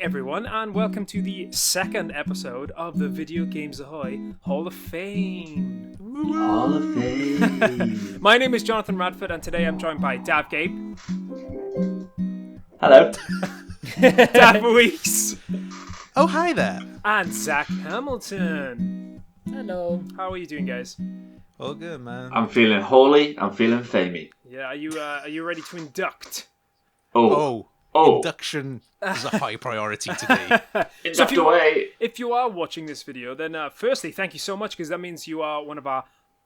everyone, and welcome to the second episode of the Video Games Ahoy Hall of Fame. Hall of Fame. My name is Jonathan Radford, and today I'm joined by Dav Gabe. Hello. Dav Weeks. Oh, hi there. And Zach Hamilton. Hello. How are you doing, guys? All good, man. I'm feeling holy. I'm feeling famey. Yeah, are you ready to induct? Oh. Induction is a high priority today. So away. if you are watching this video, then firstly, thank you so much, because that means you are one of our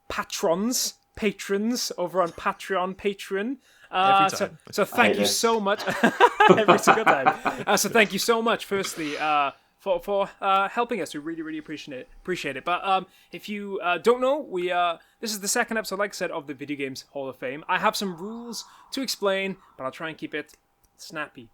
patrons over on Patreon. Every time. So thank you so much. Every single time. So thank you so much, firstly, for helping us. We really appreciate it. But if you don't know, this is the second episode, like I said, of the Video Games Hall of Fame. I have some rules to explain, but I'll try and keep it snappy.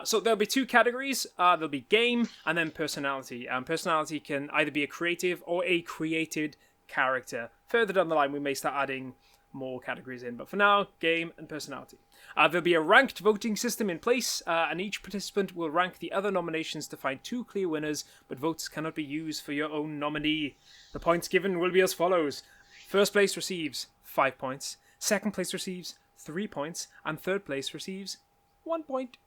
So there'll be two categories. There'll be game and then personality. Personality can either be a creative or a created character. Further down the line, we may start adding more categories in, but for now, game and personality. There'll be a ranked voting system in place, and each participant will rank the other nominations to find two clear winners, but votes cannot be used for your own nominee. The points given will be as follows. First place receives 5 points, second place receives 3 points, and third place receives 1 point.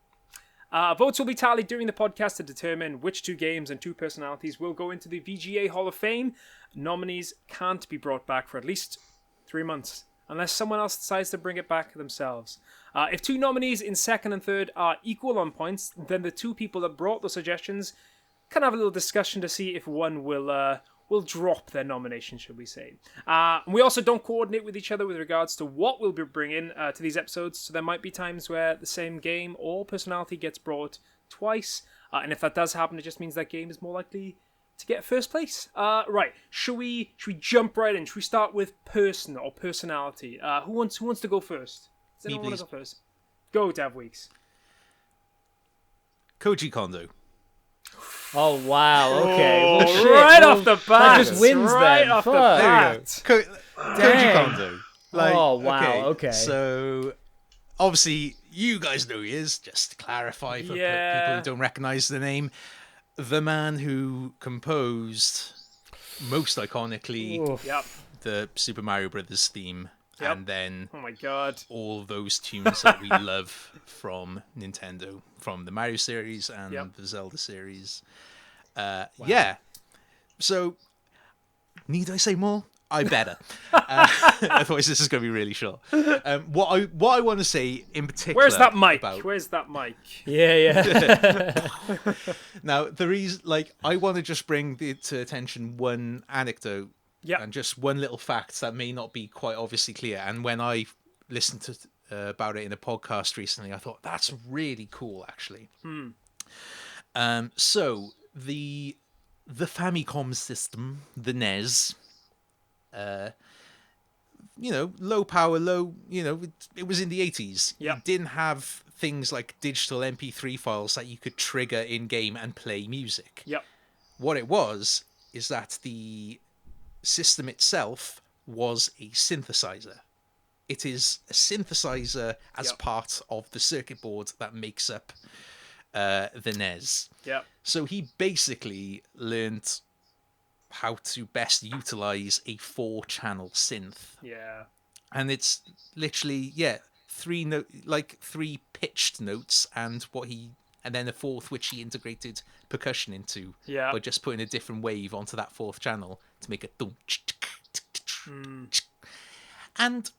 Votes will be tallied during the podcast to determine which two games and two personalities will go into the VGA Hall of Fame. Nominees can't be brought back for at least 3 months, unless someone else decides to bring it back themselves. If two nominees in second and third are equal on points, then the two people that brought the suggestions can have a little discussion to see if one will drop their nomination, should we say. We also don't coordinate with each other with regards to what we'll be bringing to these episodes, so there might be times where the same game or personality gets brought twice, and if that does happen, it just means that game is more likely to get first place. Right, should we jump right in? Should we start with person or personality? Who wants to go first? Does anyone want to go first? Go, Dav Weeks. Koji Kondo. Oh wow! Okay, well, shit. Right well, off the bat, that just wins right then. off the Fuck. bat. Koji Kondo. Oh, wow, okay. So, obviously, you guys know who he is. Just to clarify for people who don't recognize the name, the man who composed, most iconically, the Super Mario Brothers theme. Yep. And then, oh my god, all those tunes that we love from Nintendo, from the Mario series and the Zelda series. Wow. Yeah. So, need I say more? I better. Otherwise, this is going to be really short. What I want to say in particular. Where's that mic? Where's that mic? Yeah. Now, the reason, I want to just bring to attention one anecdote. Yeah. And just one little fact that may not be quite obviously clear. And when I listened to about it in a podcast recently, I thought that's really cool, actually. So the Famicom system, the NES, low power, it was in the 80s. Yeah. You didn't have things like digital MP3 files that you could trigger in game and play music. Yep. What it was is that the system itself was a synthesizer. It is a synthesizer as part of the circuit board that makes up the NES. Yeah. So he basically learned how to best utilize a 4-channel synth. Yeah. And it's literally three pitched notes and then a fourth which he integrated percussion into by just putting a different wave onto that 4th channel to make it and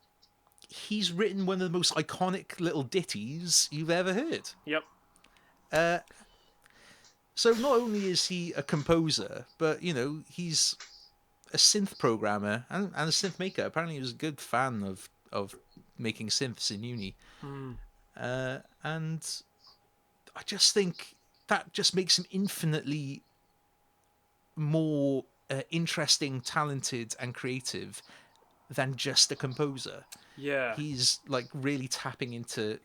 he's written one of the most iconic little ditties you've ever heard. Yep. So not only is he a composer, but he's a synth programmer and a synth maker. Apparently he was a good fan of making synths in uni. And I just think that just makes him infinitely more interesting, talented, and creative than just a composer. Yeah. He's really tapping into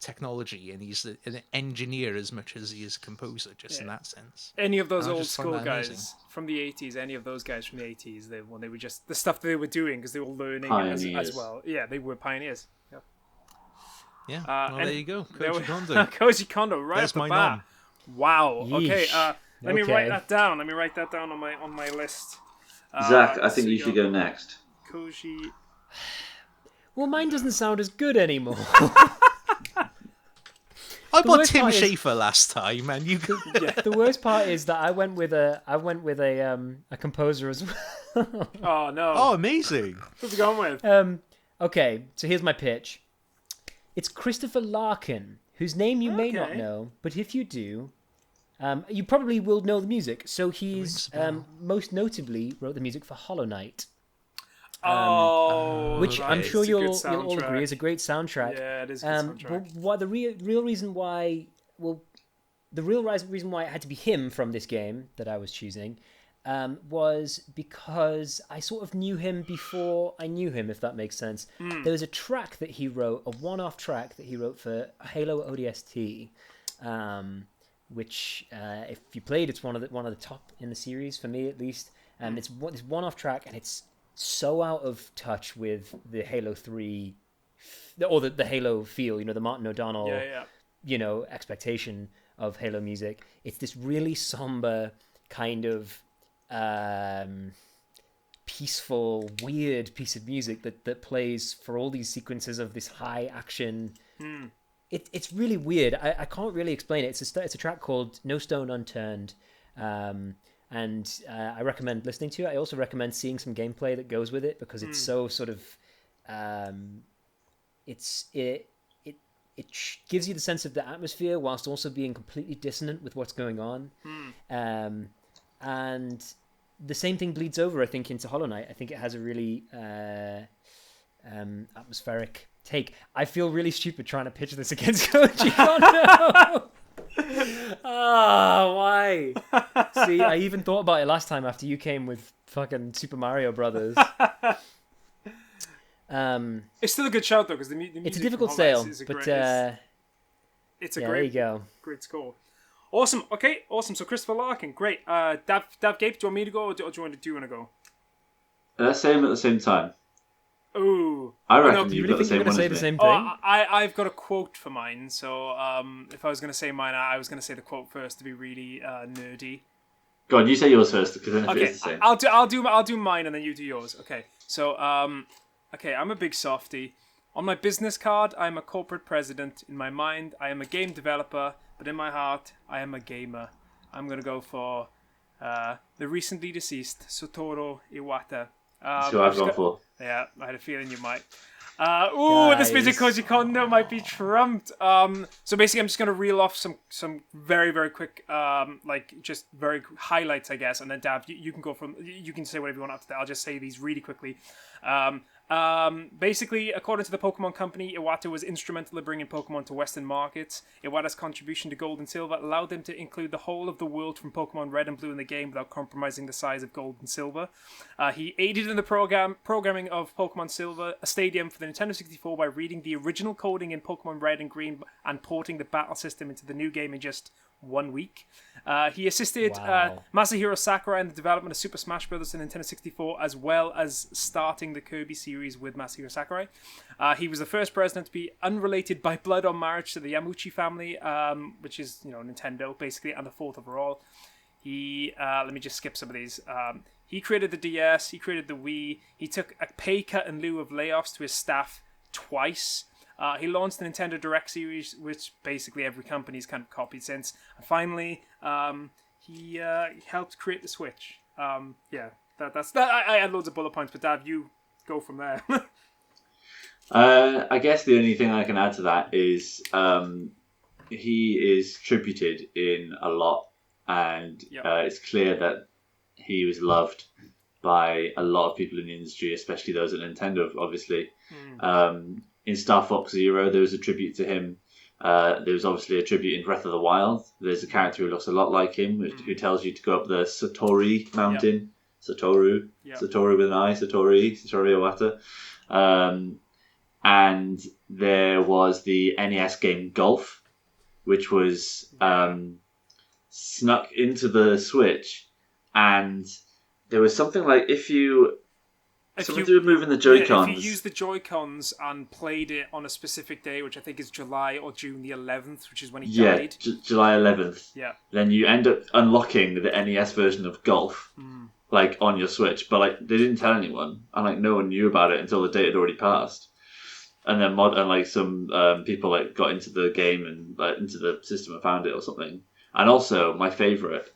technology, and he's an engineer as much as he is a composer, in that sense. Any of those old school guys from the 80s, when they were just the stuff they were doing because they were learning as well. Yeah, they were pioneers. Yeah, there you go. Koji Kondo. Koji Kondo, right There's off the my bat. nom. Wow. Okay. Yeesh. Let me write Okay. that down. Let me write that down on my list. Zach, I So think you should go next. Koji. Well, mine doesn't sound as good anymore. I bought worst Tim part is- Schafer last time, and you. The worst part is that I went with a composer as well. Oh no. Oh, amazing! Who's it going with? Okay, so here's my pitch. It's Christopher Larkin, whose name you may not Okay. know, but if you do, you probably will know the music. So he's most notably wrote the music for Hollow Knight, Which which I'm sure it's a good you'll all agree soundtrack. is a great soundtrack. Yeah, it is a good soundtrack. But why the real reason why reason why it had to be him from this game that I was choosing was because I sort of knew him before I knew him, if that makes sense. There was a track that he wrote, a one-off track that he wrote for Halo ODST, which if you played, it's one of the top in the series for me at least. It's this one-off track, and it's so out of touch with the Halo 3 or the Halo feel, the Martin O'Donnell Yeah. expectation of Halo music. It's this really somber kind of peaceful, weird piece of music that plays for all these sequences of this high action. It's really weird. I can't really explain it. It's a track called No Stone Unturned, and I recommend listening to it. I also recommend seeing some gameplay that goes with it, because it's so sort of it gives you the sense of the atmosphere whilst also being completely dissonant with what's going on. And the same thing bleeds over, I think, into Hollow Knight. I think it has a really atmospheric take. I feel really stupid trying to pitch this against Koji Kondo. Why? See, I even thought about it last time after you came with fucking Super Mario Brothers. It's still a good shout though, because the music. It's a difficult from Hollow sale, Knight is a but great, it's a yeah, great. there you go. Great score. Awesome. Okay. Awesome. So Christopher Larkin, great. Dav Gape, do you want me to go, or do you want to go? Let's say them at the same time. Ooh. I no, reckon do you've You got really the think same you're one going to say as the me. same thing? I've got a quote for mine. So if I was going to say mine, I was going to say the quote first to be really nerdy. Go on, you say yours first, because then if it Okay, is the same. I'll do mine and then you do yours. Okay. So okay, I'm a big softie. On my business card, I am a corporate president. In my mind, I am a game developer, but in my heart, I am a gamer. I'm gonna go for the recently deceased Satoru Iwata. That's who I've gone for. Yeah, I had a feeling you might. This bit of Guys. Koji Kondo might be trumped. So basically, I'm just gonna reel off some very very quick, just very highlights, I guess, and then Dav, you can go from. You can say whatever you want after that. I'll just say these really quickly. Basically, according to the Pokemon Company, Iwata was instrumental in bringing Pokemon to Western markets. Iwata's contribution to Gold and Silver allowed them to include the whole of the world from Pokemon Red and Blue in the game without compromising the size of Gold and Silver. He aided in the programming of Pokemon Silver, a stadium for the Nintendo 64, by reading the original coding in Pokemon Red and Green and porting the battle system into the new game in just 1 week. He assisted Wow. Masahiro Sakurai in the development of Super Smash Bros. On Nintendo 64, as well as starting the Kirby series with Masahiro Sakurai. He was the first president to be unrelated by blood or marriage to the Yamauchi family, which is, Nintendo, basically, and the fourth overall. He, let me just skip some of these. He created the DS, he created the Wii, he took a pay cut in lieu of layoffs to his staff twice. He launched the Nintendo Direct series, which basically every company's kind of copied since. And finally, he helped create the Switch. That's that. I had loads of bullet points, but Dav, you go from there. I guess the only thing I can add to that is he is tributed in a lot, and Yep. it's clear that he was loved by a lot of people in the industry, especially those at Nintendo, obviously. In Star Fox Zero, there was a tribute to him. There was obviously a tribute in Breath of the Wild. There's a character who looks a lot like him, who tells you to go up the Satori mountain. Satoru. Satoru with an I. Satoru Iwata. And there was the NES game Golf, which was snuck into the Switch. And there was something like, if you Something to do with moving the Joy-Cons. If you use the Joy-Cons and played it on a specific day, which I think is July or June the 11th, which is when he died. July 11th. Yeah. Then you end up unlocking the NES version of Golf, like on your Switch, but like they didn't tell anyone, and like no one knew about it until the date had already passed. And then some people like got into the game and like into the system and found it or something. And also, my favourite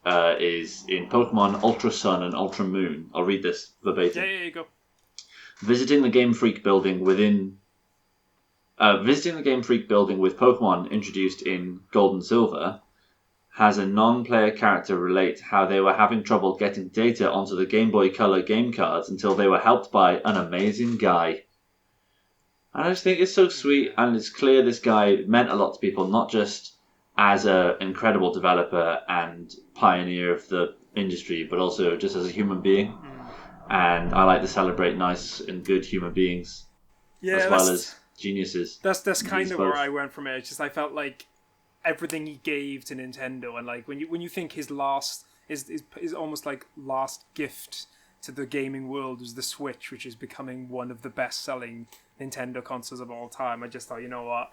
is in Pokemon Ultra Sun and Ultra Moon. I'll read this verbatim. Yeah, you go. Visiting the Game Freak building with Pokemon introduced in Gold and Silver has a non-player character relate how they were having trouble getting data onto the Game Boy Color game cards until they were helped by an amazing guy. And I just think it's so sweet, and it's clear this guy meant a lot to people, not just as an incredible developer and pioneer of the industry, but also just as a human being. And I like to celebrate nice and good human beings, as well as geniuses. That's kind of where I went from it. It's just I felt like everything he gave to Nintendo, and like when you think his last is almost like last gift to the gaming world was the Switch, which is becoming one of the best-selling Nintendo consoles of all time. I just thought, you know what?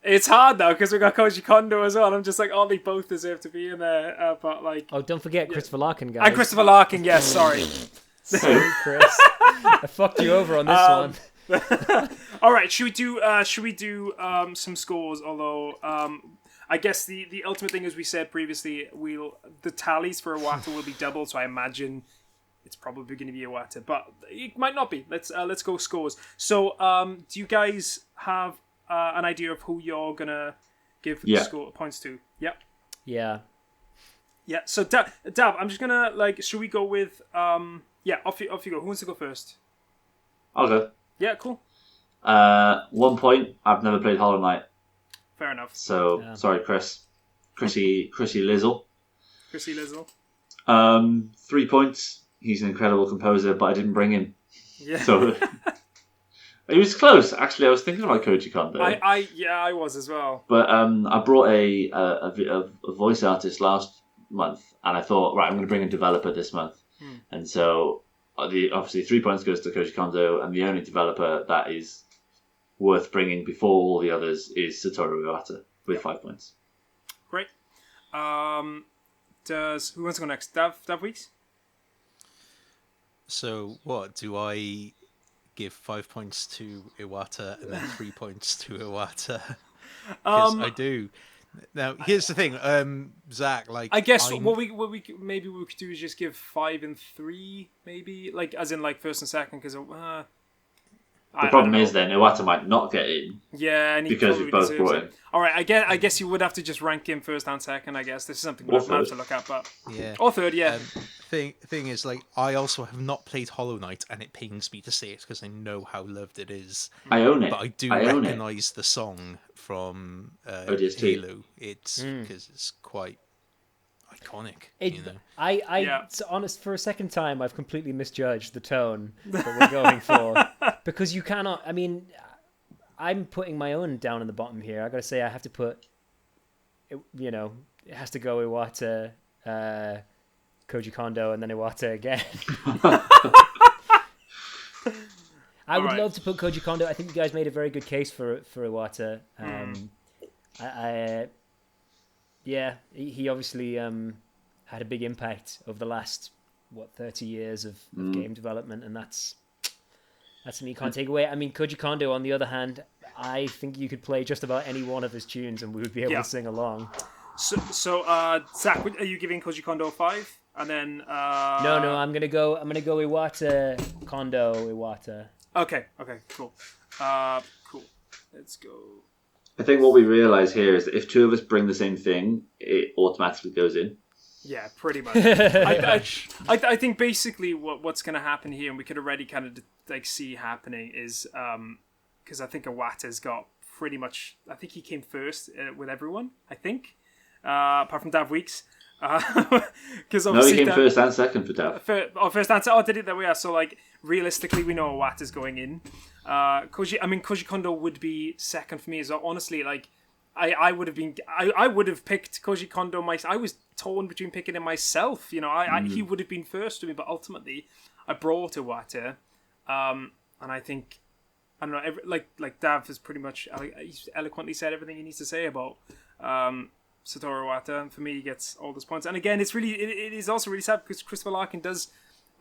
It's hard though because we got Koji Kondo as well. I'm just like, they both deserve to be in there. But like, don't forget Christopher Larkin, guys. And Christopher Larkin, yes. Sorry, sorry, Chris. I fucked you over on this one. All right, should we do some scores? Although I guess the ultimate thing, as we said previously, the tallies for Iwata will be doubled. So I imagine it's probably going to be Iwata, but it might not be. Let's go scores. So do you guys have an idea of who you're gonna give score points to? Yep. Yeah. So Dab, I'm just gonna should we go with off you go. Who wants to go first? I'll go. Yeah, cool. 1 point. I've never played Hollow Knight. Fair enough. So sorry, Chrissy Lizzle. 3 points. He's an incredible composer, but I didn't bring him. Yeah. So he was close. Actually, I was thinking about Koji Kondo. I was as well. But I brought a voice artist last month, and I thought, right, I'm going to bring a developer this month. And so obviously 3 points goes to Koji Kondo, and the only developer that is worth bringing before all the others is Satoru Iwata with 5 points. Great. Who wants to go next? Dav Weeks? So what, do I give 5 points to Iwata and then 3 points to Iwata? Because I do. Now, here's the thing, Zach. I guess what we could do is just give 5 and 3, maybe, as in first and second, because the problem is then Iwata might not get in. Yeah, and because we both brought him. All right, I guess you would have to just rank him first and second. I guess this is something we'll have to look at, but or third, yeah. Thing is, I also have not played Hollow Knight, and it pains me to say it because I know how loved it is. I own it, but I do recognise the song from ODST. Halo. It's because it's quite iconic. To honest, for a second time, I've completely misjudged the tone that we're going for because you cannot. I mean, I'm putting my own down in the bottom here. I got to say, I have to put. It has to go Iwata, Koji Kondo, and then Iwata again. I would love to put Koji Kondo. I think you guys made a very good case for Iwata. He obviously had a big impact over the last 30 years of game development, and that's something you can't take away. I mean, Koji Kondo, on the other hand, I think you could play just about any one of his tunes, and we would be able to sing along. So Zach, are you giving Koji Kondo 5? And then no, I'm gonna go Iwata, Kondo, Iwata. Okay, cool. Cool. Let's go. I think what we realise here is that if two of us bring the same thing, it automatically goes in. Yeah, pretty much. I think basically what's going to happen here, and we could already kind of see happening, is because I think Iwata's got pretty much. I think he came first with everyone. I think, apart from Dav Weeks. Because he came first and second for Dav. First and second. Did it? There we are. So realistically, we know Iwata's going in. Koji Kondo would be second for me as well. Honestly, I would have picked Koji Kondo myself. I was torn between picking him myself. He would have been first to me, but ultimately, I brought Iwata, and I think I don't know. Like Dav has pretty much he's eloquently said everything he needs to say about Satoru Iwata, and for me, he gets all those points. And again, it is also really sad because Christopher Larkin does.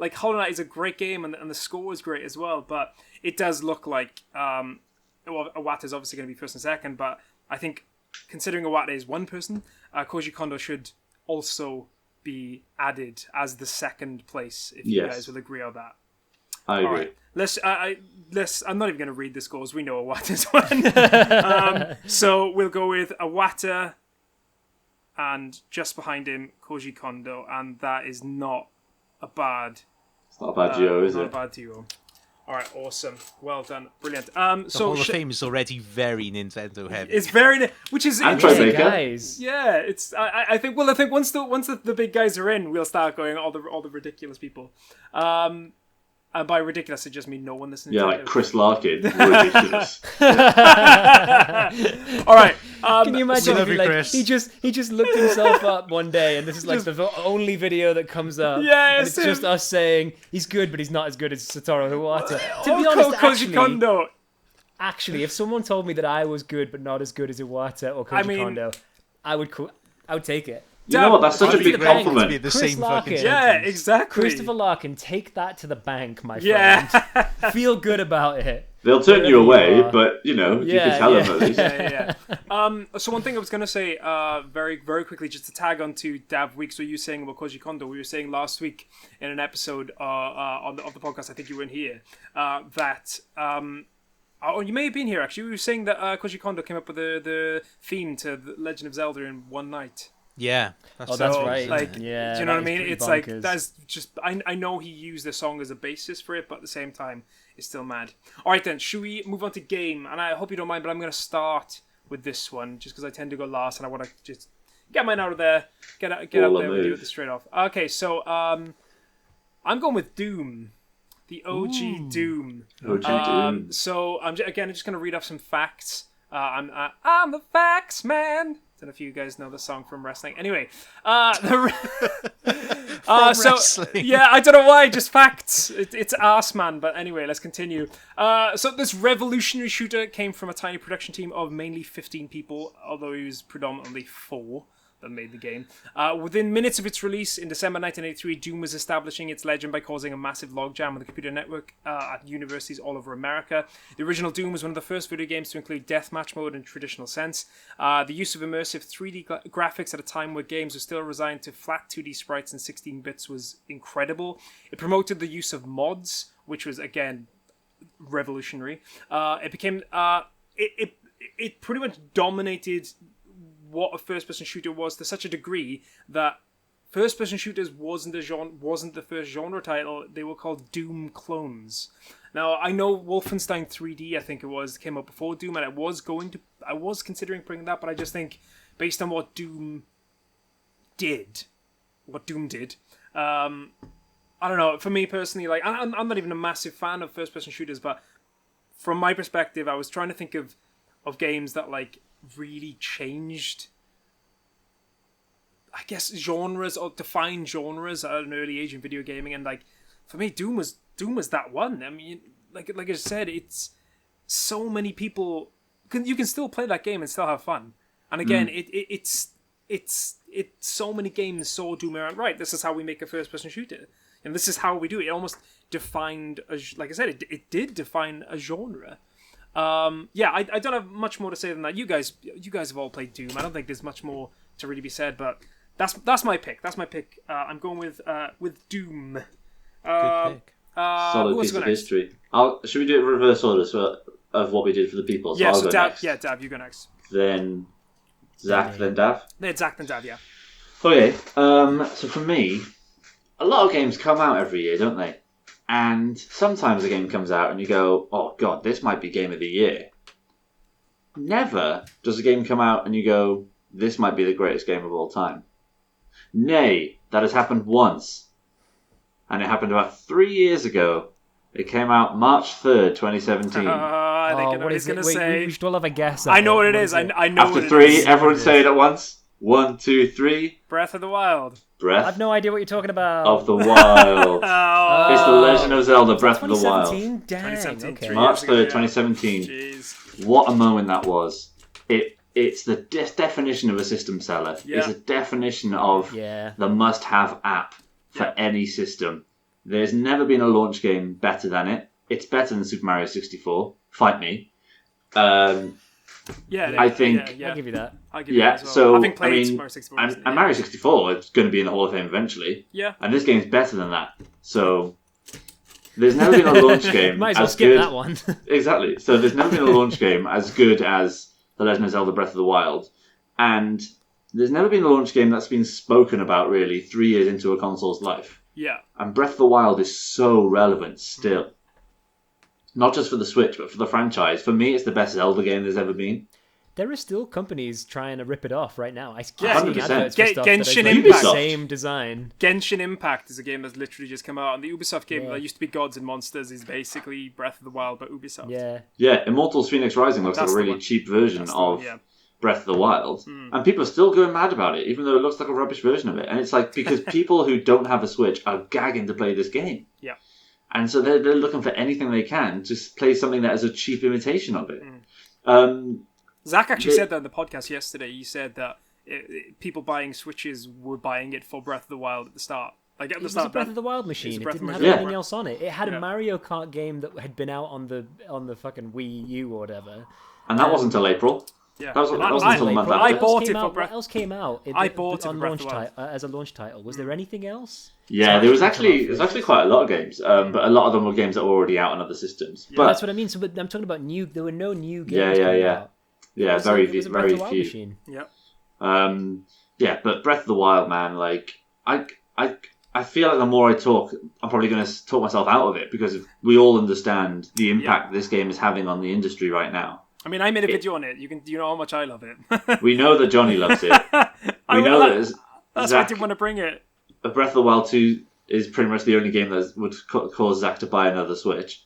Like, Hollow Knight is a great game, and the score is great as well, but it does look like Iwata is obviously going to be first and second, but I think, considering Iwata is one person, Koji Kondo should also be added as the second place, if you guys will agree on that. I agree. All right. I'm not even going to read the scores. We know Iwata's one. So we'll go with Iwata, and just behind him, Koji Kondo, and that is not a bad... It's not a bad duo, is it? Not a bad duo. All right, awesome. Well done. Brilliant. The Hall of Fame is already very Nintendo heavy. It's very... Which is And interesting. Tribeca. Guys. Yeah, it's... I think once the big guys are in, we'll start going all the ridiculous people. And by ridiculous, I just mean no one listens. Yeah, like Chris Larkin. Ridiculous. All right. Can you imagine? love you, Like, Chris. he just looked himself up one day, and this is like the only video that comes up. Yeah, and it's just us saying he's good, but he's not as good as Satoru Iwata. To be Koji honest, Kondo. actually, if someone told me that I was good but not as good as Iwata or Koji Kondo, I would take it. You know what? That's such a I'd big be the bank. compliment. Be the Chris same Larkin. fucking Yeah, sentence. exactly. Christopher Larkin, take that to the bank, my friend. Yeah. Feel good about it. They'll turn you Wherever you away, are. but, you know, you Yeah, can tell yeah. them at least. Yeah. So one thing I was going to say very, very quickly, just to tag on to Dav Weeks, what you were saying about Koji Kondo, we were saying last week in an episode of the podcast, I think you were in here, that... Oh, you may have been here, actually. We were saying that Koji Kondo came up with the theme to The Legend of Zelda in one night. Yeah. That's So, right. Like, yeah, do you know what I that is mean? pretty It's like, bonkers. that's just... I know he used the song as a basis for it, but at the same time, it's still mad. All right, then. Should we move on to game? And I hope you don't mind, but I'm going to start with this one, just because I tend to go last, and I want to just get mine out of there, get out there and do it straight off. Okay, so I'm going with Doom. The OG Doom. OG Doom. So I'm just going to read off some facts. I'm the facts man. Don't know if you guys know the song from wrestling. Anyway, wrestling. Yeah, I don't know why. Just facts. It's ass man. But anyway, let's continue. So this revolutionary shooter came from a tiny production team of mainly 15 people, although it was predominantly 4 that made the game. Within minutes of its release in December 1983, Doom was establishing its legend by causing a massive logjam on the computer network at universities all over America. The original Doom was one of the first video games to include deathmatch mode in traditional sense. The use of immersive 3D graphics at a time where games were still resigned to flat 2D sprites and 16 bits was incredible. It promoted the use of mods, which was, again, revolutionary. It became... It pretty much dominated what a first-person shooter was to such a degree that first-person shooters wasn't the first genre title. They were called Doom clones. Now, I know Wolfenstein 3D, I think it was, came out before Doom, and I was considering bringing that, but I just think, based on what Doom did, I don't know, for me personally, like, I'm not even a massive fan of first-person shooters, but from my perspective, I was trying to think of games that, like, really changed, I guess, genres or defined genres at an early age in video gaming, and like for me, Doom was that one. I mean, like I said, it's so many people you can still play that game and still have fun. And again, it's so many games saw Doom and went, right, this is how we make a first-person shooter, and this is how we do it. It almost defined, like I said, it did define a genre. I don't have much more to say than that. You guys have all played Doom. I don't think there's much more to really be said, but that's my pick. That's my pick. I'm going with Doom. Good pick. Solid piece of history. Should we do it in reverse order of what we did for the people? So yeah, I'll go next. Dav, you go next. Then Zach, then Dav. Yeah, Zach, then Dav, yeah. Okay, so for me, a lot of games come out every year, don't they? And sometimes a game comes out and you go, oh god, this might be game of the year. Never does a game come out and you go, this might be the greatest game of all time. Nay, that has happened once. And it happened about 3 years ago. It came out March 3rd, 2017. I think I know what he's going to say. We should all have a guess. I know what it is. I know After what it 3, is. everyone say it at once. 1, 2, 3. Breath of the Wild. Breath I've no idea what you're talking about. of the Wild. Oh, It's The Legend of Zelda Breath of the 2017? Wild. Dang, 2017, okay. 3 March years ago, 3rd, yeah. 2017. Jeez. What a moment that was. It's the definition of a system seller. Yeah. It's a definition of Yeah. the must-have app for Yeah. any system. There's never been a launch game better than it. It's better than Super Mario 64. Fight me. I think- Yeah. I'll give you that. I'll give you Yeah, that as well. so, Having played I mean, Super Mario 64 and recently, Mario 64 is going to be in the Hall of Fame eventually. Yeah. And this game's better than that. So there's never been a launch game Might as well as skip good. that one. Exactly. So there's never been a launch game as good as The Legend of Zelda Breath of the Wild. And there's never been a launch game that's been spoken about, really, 3 years into a console's life. Yeah. And Breath of the Wild is so relevant still. Not just for the Switch, but for the franchise. For me, it's the best Zelda game there's ever been. There are still companies trying to rip it off right now. I keep Yeah, seeing 100%. adverts for stuff that Genshin is like Impact. the same design. Genshin Impact is a game that's literally just come out, and the Ubisoft game that used to be Gods and Monsters is basically Breath of the Wild, but Ubisoft. Yeah. Yeah, Immortals Phoenix Rising looks That's like a the really one. cheap version That's the one, of yeah. Breath of the Wild. And people are still going mad about it, even though it looks like a rubbish version of it. And it's like, because people who don't have a Switch are gagging to play this game. Yeah. And so they're looking for anything they can to play something that is a cheap imitation of it. Zach actually The- said that in the podcast yesterday. He said that people buying Switches were buying it for Breath of the Wild at the start. Like at It the was start. a Breath of the Wild machine. It Breath of didn't the have Wild. anything else on it. It had Yeah. a Mario Kart game that had been out on the fucking Wii U or whatever. And that wasn't until April. Yeah. That wasn't until a month I after. bought it What for Breath. What else came out? I bought it on for Breath launch of the Wild. as a launch title. Was there anything else? Yeah, there was actually quite a lot of games, but a lot of them were games that were already out on other systems. But But that's what I mean. So, but I'm talking about new. There were no new games. Yeah, coming yeah. out. yeah, It was very a Breath very of the Wild few. machine. Yeah. Yeah, but Breath of the Wild, man, like I feel like the more I talk, I'm probably going to talk myself out of it because we all understand the impact this game is having on the industry right now. I mean, I made a video on it. You know how much I love it. We know that Johnny loves it. We know that That's why I Zach, didn't want to bring it. Breath of the Wild 2 is pretty much the only game that would cause Zach to buy another Switch.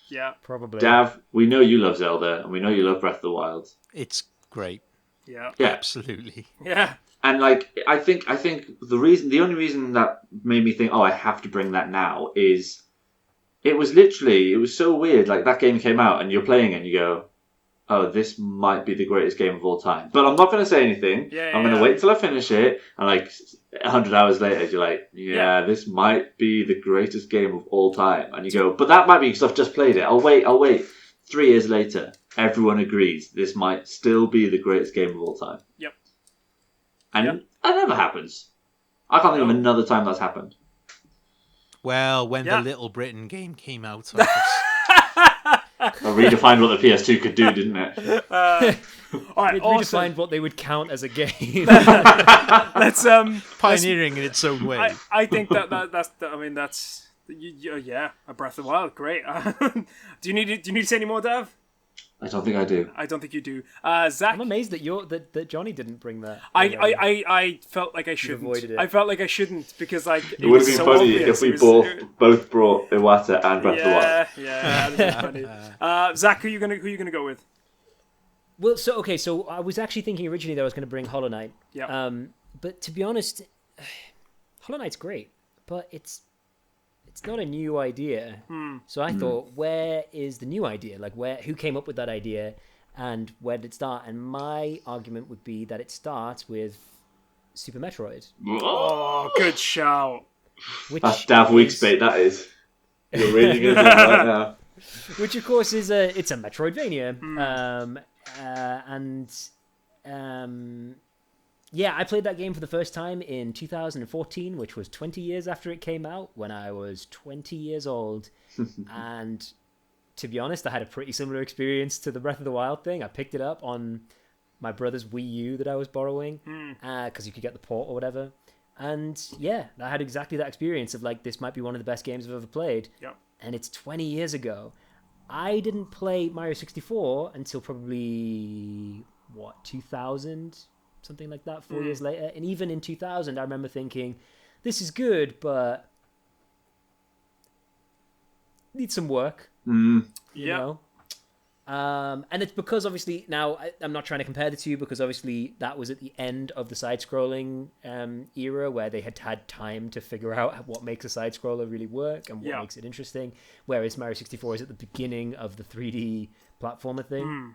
Yeah. Probably. Dav, we know you love Zelda, and we know you love Breath of the Wild. It's great. Yeah. Yeah. Absolutely. Yeah. And like I think the only reason that made me think, oh, I have to bring that now is it was so weird. Like that game came out and you're playing it and you go, oh, this might be the greatest game of all time. But I'm not going to say anything. I'm going to wait till I finish it. And like 100 hours later, you're like, yeah, this might be the greatest game of all time. And you go, but that might be because I've just played it. I'll wait. 3 years later, everyone agrees this might still be the greatest game of all time. Yep. And that never happens. I can't think of another time that's happened. Well, when Yeah. the Little Britain game came out, I Redefined what the PS2 could do, didn't it? All right. It Awesome. redefined what they would count as a game. Let's pioneering in its own way. I think that's I mean that's yeah, a Breath of the Wild, great. Do you need to say any more, Dav? I don't think I do. I don't think you do. Zach, I'm amazed that Johnny didn't bring that. I felt like I shouldn't. avoided it. I felt like I shouldn't because like It would have been so funny obvious. if we It was- both brought Iwata and Breath of the Wild. Yeah, that'd be funny. Zach, who you gonna go with? Well, so I was actually thinking originally that I was going to bring Hollow Knight. Yeah. But to be honest, Hollow Knight's great, but it's not a new idea. So I thought, where is the new idea? Like, who came up with that idea, and where did it start? And my argument would be that it starts with Super Metroid, Oh, good shout. which That's Dav Week's is- bait, that is. You're really going to do that right now. which of course is a Metroidvania. Yeah, I played that game for the first time in 2014, which was 20 years after it came out, when I was 20 years old. And to be honest, I had a pretty similar experience to the Breath of the Wild thing. I picked it up on my brother's Wii U that I was borrowing, because you could get the port or whatever. And yeah, I had exactly that experience of like, this might be one of the best games I've ever played. Yep. And it's 20 years ago. I didn't play Mario 64 until probably, 2000? Something like that, 4 years later. And even in 2000, I remember thinking, this is good, but needs some work, you Yeah. know? And it's because obviously now I'm not trying to compare the two because obviously that was at the end of the side-scrolling era where they had time to figure out what makes a side-scroller really work and what makes it interesting. Whereas Mario 64 is at the beginning of the 3D platformer thing,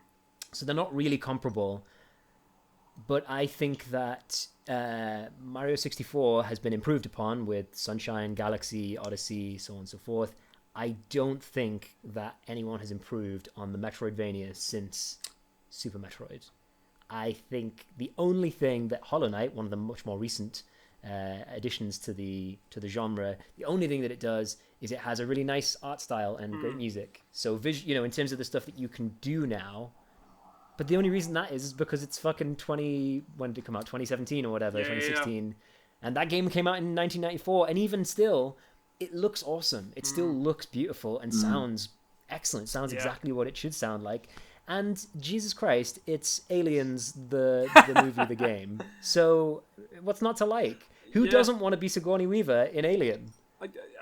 so they're not really comparable. But I think that Mario 64 has been improved upon with Sunshine, Galaxy, Odyssey, so on and so forth. I don't think that anyone has improved on the Metroidvania since Super Metroid. I think the only thing that Hollow Knight, one of the much more recent additions to the genre, the only thing that it does is it has a really nice art style and great music. So, in terms of the stuff that you can do now, but the only reason that is because it's fucking when did it come out? 2017 or whatever, 2016. Yeah. And that game came out in 1994, and even still, it looks awesome. It still looks beautiful and sounds excellent. Sounds exactly what it should sound like. And Jesus Christ, it's Aliens, the movie, the game. So what's not to like? Who doesn't want to be Sigourney Weaver in Alien?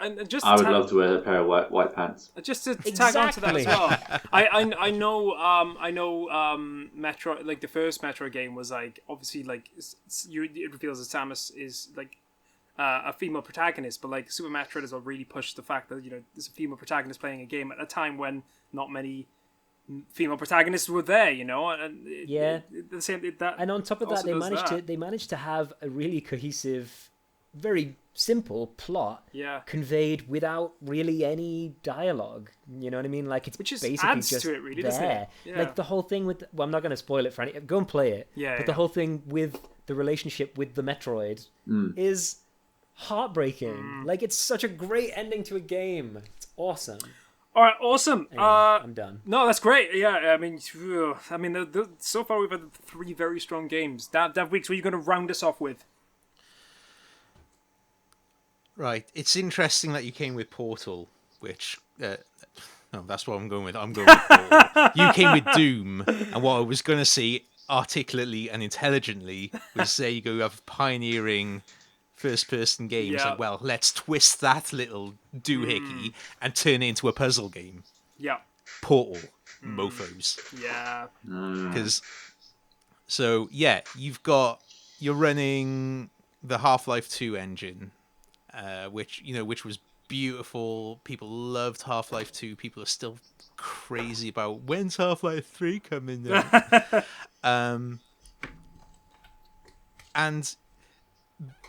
I would love to wear a pair of white pants. Just to tag on to that as well. I know Metro, like the first Metro game was like obviously like it reveals that Samus is like a female protagonist, but like Super Metroid has really pushed the fact that there's a female protagonist playing a game at a time when not many female protagonists were there, and the same that. And on top of that, they managed to have a really cohesive, very simple plot conveyed without really any dialogue. You know what I mean? Like it's basically adds just to it, really, there. doesn't it? Yeah. Like the whole thing with I'm not going to spoil it for any. Go and play it. But the whole thing with the relationship with the Metroid is heartbreaking. Like it's such a great ending to a game. It's awesome. All right, awesome. Anyway, I'm done. No, that's great. Yeah, I mean, so far we've had 3 very strong games. Dav Weeks, what are you going to round us off with? Right, it's interesting that you came with Portal, which no, that's what I'm going with. I'm going with Portal. You came with Doom, and what I was going to say articulately and intelligently was there you go, you have pioneering first-person games. Yeah. Like, well, let's twist that little doohickey and turn it into a puzzle game. Yeah. Portal, mofos. Yeah. Because, you're running the Half-Life 2 engine, which was beautiful. People loved Half-Life 2. People are still crazy about when's Half-Life 3 coming out. And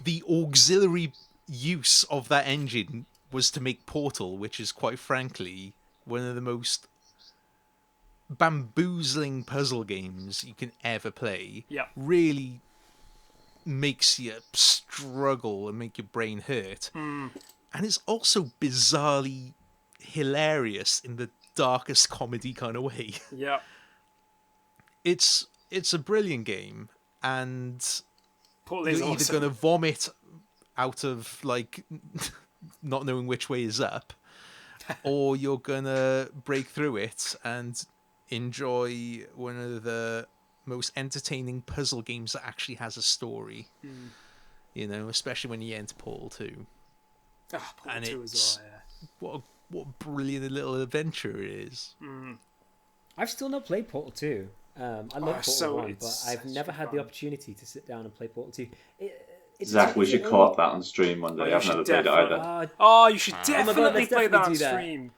the auxiliary use of that engine was to make Portal, which is quite frankly one of the most bamboozling puzzle games you can ever play. Yeah. Really makes you struggle and make your brain hurt. And it's also bizarrely hilarious in the darkest comedy kind of way. Yeah. It's a brilliant game, and Portal is you're either awesome. going to vomit out of like not knowing which way is up, or you're going to break through it and enjoy one of the most entertaining puzzle games that actually has a story. Especially when you get into Portal 2. Portal 2 as well, yeah. What a brilliant little adventure it is. I've still not played Portal 2. I love Portal 1, but I've never had the opportunity to sit down and play Portal 2. Zach, we should co-op that on stream one day. I've never played it either. You should definitely play that on stream.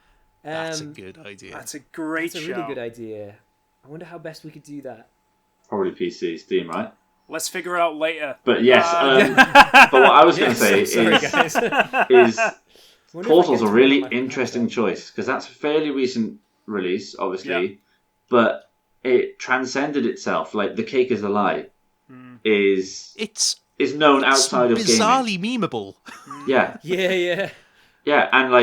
That's a good idea. That's a great show. That's a really good idea. I wonder how best we could do that. Probably PC, Steam, right? Let's figure it out later. But yes, but what I was going to say is Portal's a really interesting choice, because that's a fairly recent release, obviously, but it transcended itself. Like, The Cake is a Lie is known outside of gaming. Bizarrely memeable. Yeah. Yeah. Yeah, and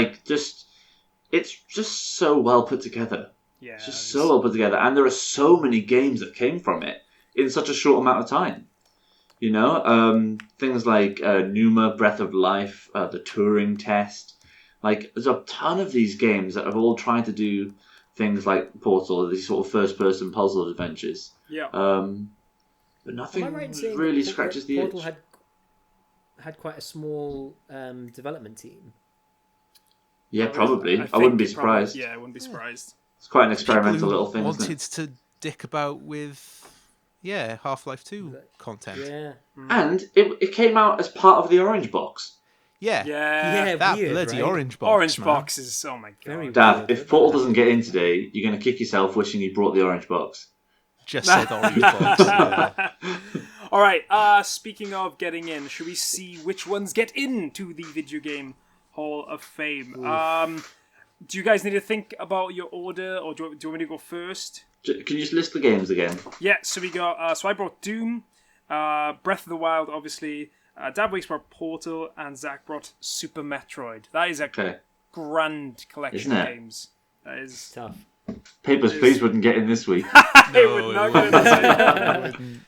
it's just so well put together. Yeah, it's just so well put together, and there are so many games that came from it in such a short amount of time. Things like Numa, Breath of Life, the Turing Test. Like, there's a ton of these games that have all tried to do things like Portal, these sort of first-person puzzle adventures. Yeah. But nothing really scratches the itch. Portal had quite a small development team. Yeah, probably. I wouldn't be surprised. I wouldn't be surprised. It's quite an people experimental who little thing, isn't wanted it? to dick about with, Half-Life 2 content. Yeah. And it came out as part of the Orange Box. Yeah. Yeah. That Weird, bloody right? orange box, Orange man. boxes. Oh my god. Very Dad, weird. if Portal doesn't get in today, you're going to kick yourself wishing you brought the Orange Box. Just said orange box. Yeah. All right. Speaking of getting in, should we see which ones get into the Video Game Hall of Fame? Do you guys need to think about your order, or do you want me to go first? Can you just list the games again? Yeah. So we got. So I brought Doom, Breath of the Wild, obviously. Dad Weeks brought Portal, and Zach brought Super Metroid. That is a grand collection of games. That is Tough. Papers, Please wouldn't get in this week. It would not get in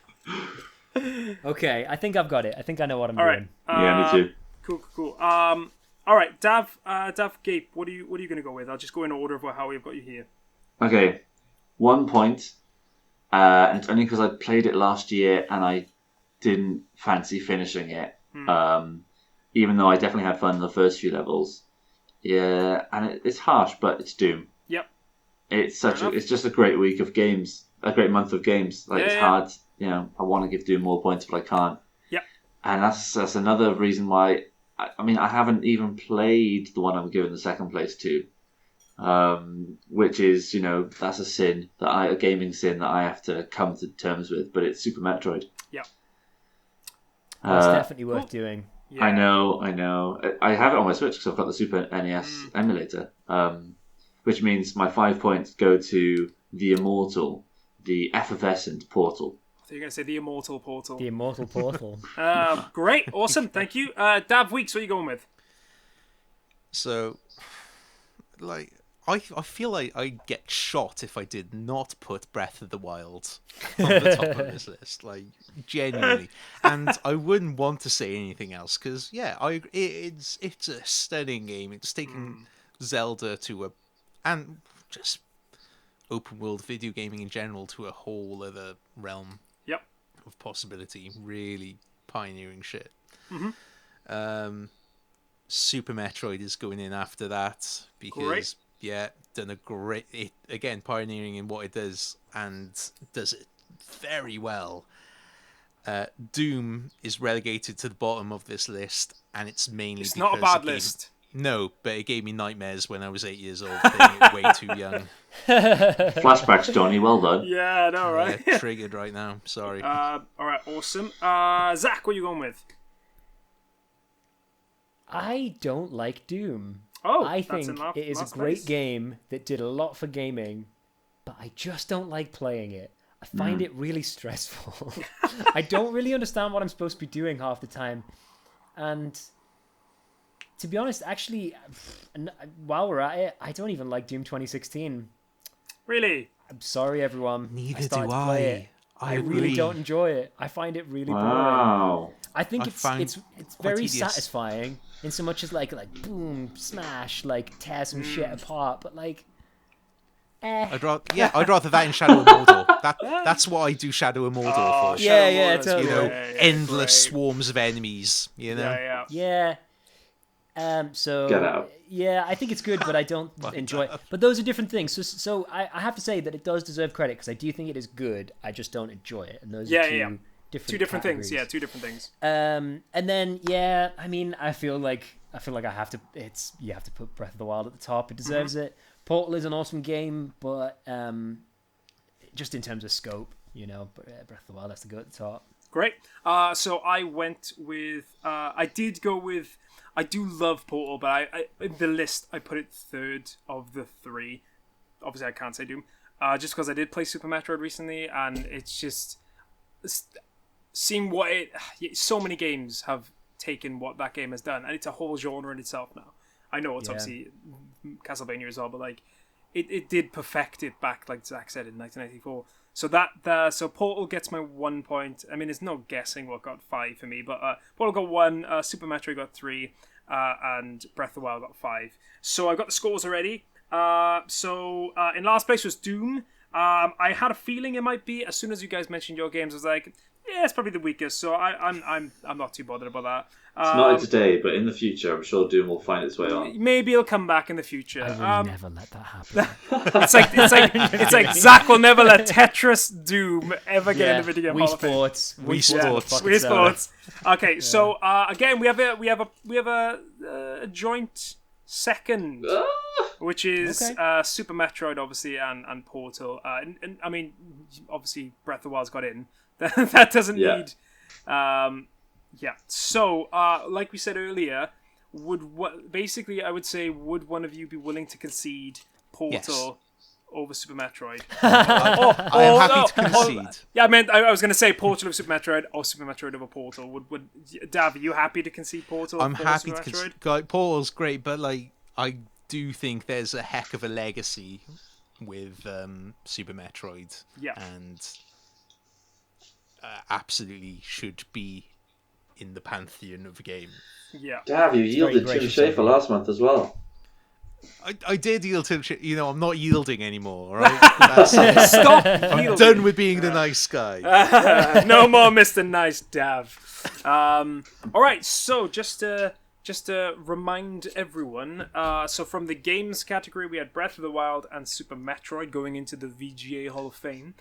this. Okay, I think I've got it. I think I know what I'm All doing. right. Yeah, me too. Cool. All right, Dav, Gape, what are you going to go with? I'll just go in order of how we've got you here. Okay, 1 point, and it's only because I played it last year and I didn't fancy finishing it. Even though I definitely had fun in the first few levels. Yeah, and it's harsh, but it's Doom. Yep. It's just a great week of games, a great month of games. It's hard, I want to give Doom more points, but I can't. Yep. And that's another reason why. I haven't even played the one I'm giving the second place to, which is, that's a gaming sin that I have to come to terms with. But it's Super Metroid. Yep. That's definitely worth doing. Yeah. I know. I have it on my Switch because I've got the Super NES emulator, which means my 5 points go to the Immortal, the effervescent Portal. So you're going to say the Immortal Portal. The Immortal Portal. Great, awesome, thank you. Dav Weeks, what are you going with? So, I feel like I'd get shot if I did not put Breath of the Wild on the top of this list. Genuinely. And I wouldn't want to say anything else, because, it's a stunning game. It's taking Zelda and just open world video gaming in general to a whole other realm of possibility. Really pioneering shit. Super Metroid is going in after that because done a great again, pioneering in what it does and does it very well. Doom is relegated to the bottom of this list, and it's mainly it's because not a bad list. No, but it gave me nightmares when I was 8 years old, playing it way too young. Flashbacks, Johnny. Well done. Yeah, I know, right? Yeah, triggered right now. Sorry. All right, awesome. Zach, what are you going with? I don't like Doom. Oh, I think it is a great nice. game that did a lot for gaming, but I just don't like playing it. I find it really stressful. I don't really understand what I'm supposed to be doing half the time. And to be honest, actually, while we're at it, I don't even like Doom 2016. Really? I'm sorry, everyone. Neither I started do to play it. I really don't enjoy it. I find it really boring. I think it's very tedious. satisfying in so much as like boom, smash, tear some shit apart, but I'd rather that in Shadow Immortal. That's what I do Shadow Immortal for. Yeah, Shadow totally. Endless sworms of enemies. Yeah. So Get out. yeah, I think it's good, but I don't enjoy it. But those are different things. So I have to say that it does deserve credit because I do think it is good. I just don't enjoy it, and those are two different things. categories. Yeah, two different things. And then I feel like I have to. You have to put Breath of the Wild at the top. It deserves it. Portal is an awesome game, but just in terms of scope, but Breath of the Wild has to go at the top. Great. So I went with. I did go with. I do love Portal, but I in the list I put it third of the three. Obviously, I can't say Doom, just because I did play Super Metroid recently, and it's just seeing what it. So many games have taken what that game has done, and it's a whole genre in itself now. I know it's obviously Castlevania as well, but it did perfect it back, like Zach said, in 1994. So so Portal gets my 1 point. I mean, there's no guessing what got 5 for me, but Portal got 1, Super Metroid got 3, and Breath of the Wild got 5. So I got the scores already. In last place was Doom. I had a feeling it might be, as soon as you guys mentioned your games, I was like, Yeah, it's probably the weakest. So I'm not too bothered about that. It's not in today, but in the future, I'm sure Doom will find its way on. Maybe it'll come back in the future. I will never let that happen. It's like Zach will never let Tetris Doom ever get in the video game Wii Hall of Fame. Sports. Wii Sports. Wii Sports. Okay, so again, we have a joint second, which is Super Metroid, obviously, and Portal. And I mean, obviously, Breath of the Wild's got in. That doesn't need. So, like we said earlier, basically I would say, would one of you be willing to concede Portal over Super Metroid? I am happy to concede. I was going to say Portal over Super Metroid or Super Metroid over Portal. Would Dav, are you happy to concede Portal? I'm happy Super to Metroid? concede. Portal's great, but like I do think there's a heck of a legacy with Super Metroid. Yeah. And absolutely should be in the pantheon of the game. Yeah. Dav, you yielded to Schaefer last month as well. I did yield to him. You know, I'm not yielding anymore, right? Stop I'm yielding. done with being the nice guy. No more Mr. Nice Dav. All right, so just to remind everyone, so from the games category, we had Breath of the Wild and Super Metroid going into the VGA Hall of Fame.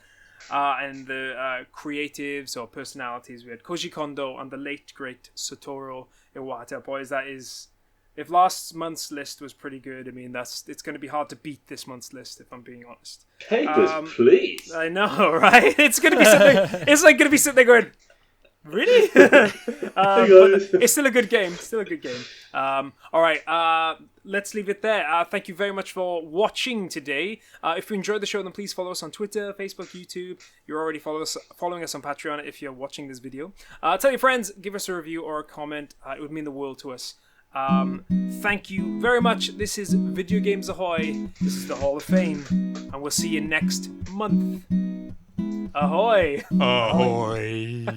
And the creatives or personalities, we had Koji Kondo and the late great Satoru Iwata. Boys, that is, if last month's list was pretty good, I mean, it's going to be hard to beat this month's list, if I'm being honest. Papers, please. I know, right? It's going to be something. It's like going to be sitting there going, really? But it's still a good game. All right. Let's leave it there. Thank you very much for watching today. If you enjoyed the show, then please follow us on Twitter, Facebook, YouTube. You're already following us on Patreon if you're watching this video. Tell your friends, give us a review or a comment. It would mean the world to us. Thank you very much. This is Video Games Ahoy. This is the Hall of Fame. And we'll see you next month. Ahoy! Ahoy!